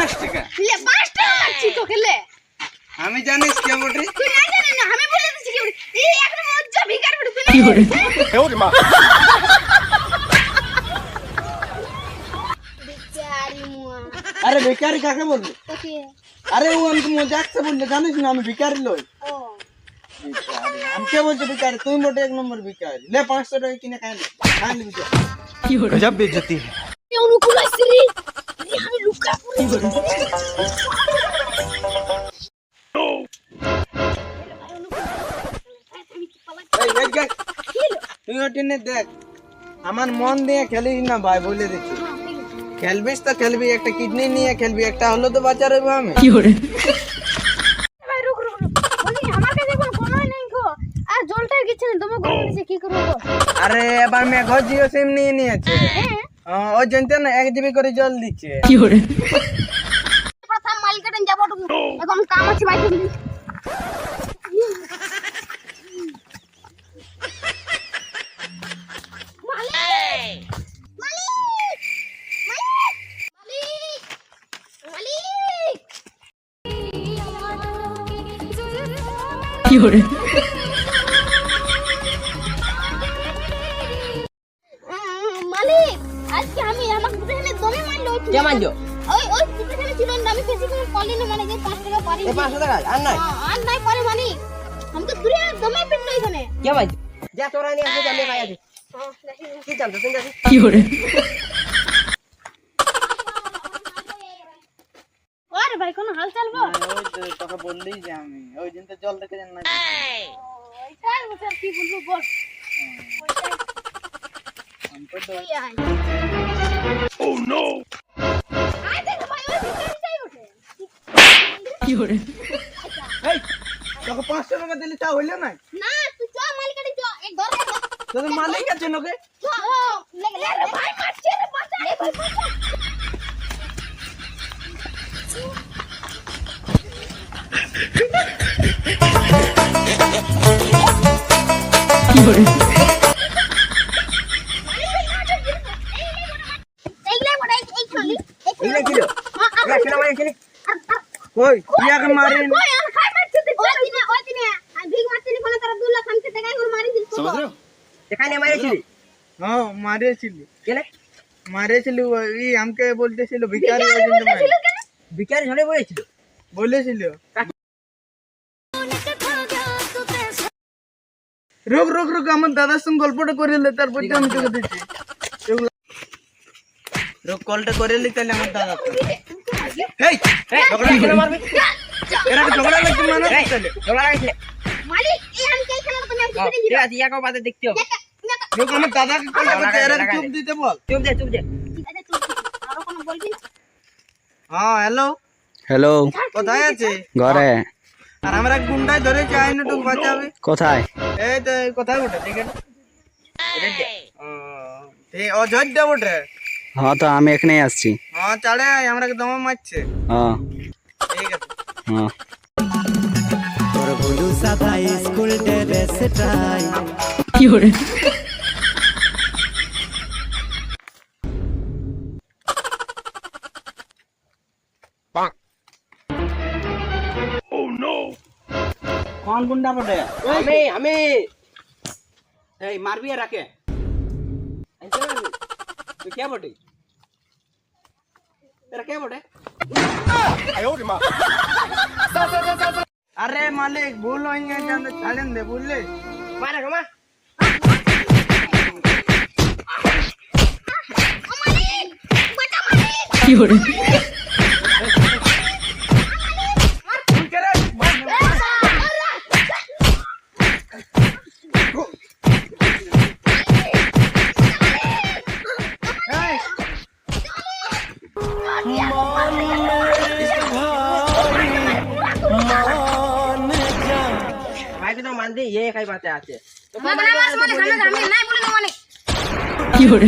5 টাকা ले 5 টাকা মারছি তো খেলে আমি জানিস কে বটে তুই না জানিস না আমি বলে দিছি কি এই একটা মজ্জা ভিখারি বটে তুই কি করে ওরে মা ভিখারি মুয়া আরে ভিখারি কাকে বললি তো কি আরে ও আমাকে মজাক से বললে জানিস না আমি ভিখারি লই ও हम क्या बोलते भिखारी तुम बोटे एक नंबर भिखारी ले 500 টাকা কিনে খাই লে भिखारी কি করে गजब बेइज्जती है এই অনুকূল আইছিরি আমি লুকা পড়ে এই দেখ দেখ তুই ওটিনে দেখ আমার মন দিয়ে খেলিস না ভাই বলে দিচ্ছি খেলবিস তো খেলবি একটা কিডনি নিয়ে খেলবি একটা হলো তো বাঁচা রইবো আমি কি করে ভাই রুক রুক বলি আমার কাছে কোনো নেই গো আর জলটা গেছে না তুমি গো নিচে কি করব আরে এবার মে ঘর জিও সিম নিয়ে নিয়েছে হ্যাঁ ও জানতে না 1 জিবি করে জল দিচ্ছে কি করে প্রথম মালিকাটেন যাব এখন কাম আছে ভাই তুমি কি করে মালিক আজকে আমি আমাকে দুটোখানে দমে মারলো কে মানছো ওই দুটোখানে ছিল না আমি ফেসি করে কলি না মানে যে 5 টাকা পারি এই 500 টাকা আর নাই আর নাই পারে মালিক আমি তো দূরে দমে পিটলো এখানে কে মানছো যা তোরা নিয়ে আসে আমি খাই আছি হ্যাঁ দেখি কি জানতো তুমি জানি কি করে আরে ভাই কোন হাল চাল গো ওই তো তোকে বললেই যে আমি ওই দিন তো জল দেখে জান না ওই চাল বছর কি বলবো বল हमको तो ও নো আয় দেখ ভাই ওই ভিতরে চাই ওঠে কি করে এই তোকে 500 টাকা দিলি তা হইলো না না তুই চ মালিকাটে চ এক ধর তোর মালিক আছে নকে চ লে ভাই মারছে রে বাঁচা এই ভাই বাঁচা কি করে এইলে বড় এই চলি এইলে কি লো এ কেন মারি খেলি কই ইয়া কে মারি কই আর খাই মারছে তুই ওই দিনে আর ভিগ মারছিলি কোন তারা 2 লাখ हमसे টাকা করে মারি দিল समझ रहे हो দেখানে মারিছিলি हां মারিছিলি কেলে মারিছিলি ওই हमके বলতেছিল ভিখারি ওই দিন মারি বিকারি ঝড়ে বলেছিল বলেছিল রুক রুক রুক আমার দাদার সঙ্গে গল্পটা করে লে তারপর আমি তোকে দিচ্ছি রুক কলটা করে লি তাহলে আমার দাদা এই এই ঝগড়া কেন মারবি এরা ঝগড়া লাগছে মানে এই ঝগড়া লাগিছে মালিক এই আমি কে খেলা তুমি আমি ছেড়ে ঠিক আছে ইয়াকে বাদে দেখতে হবে রুক আমার দাদাকে কলটা করতে এরা চুপ দিতে বল চুপ দে আর কোনো বলবি হ্যাঁ হ্যালো হ্যালো কোথায় আছে ঘরে আর আমরা গুন্ডায় ধরে চাই না টুক বাঁচাবে কোথায় এই তো কোথায় ওঠে ঠিক আছে এই অযোধ্যা ওঠে হ্যাঁ তো আমি এখানেই আসছি হ্যাঁ চাড়ে আমরা দমে মারছে হ্যাঁ ঠিক আছে হ্যাঁ তোর ভুলু সাদা স্কুল ড্রেসটাই কি করে कौन गुंडा पड़े আমি ए मारबी राके तो क्या बोटे तेरा क्या बोटे अरे मालिक भूल होएंगे जाने छाड़न दे भूल ले মারা গো মা কি করে ভাই তো মান দে ये খাই বাতে আছে তো মানে আমি নাই বলে না মানে কি করে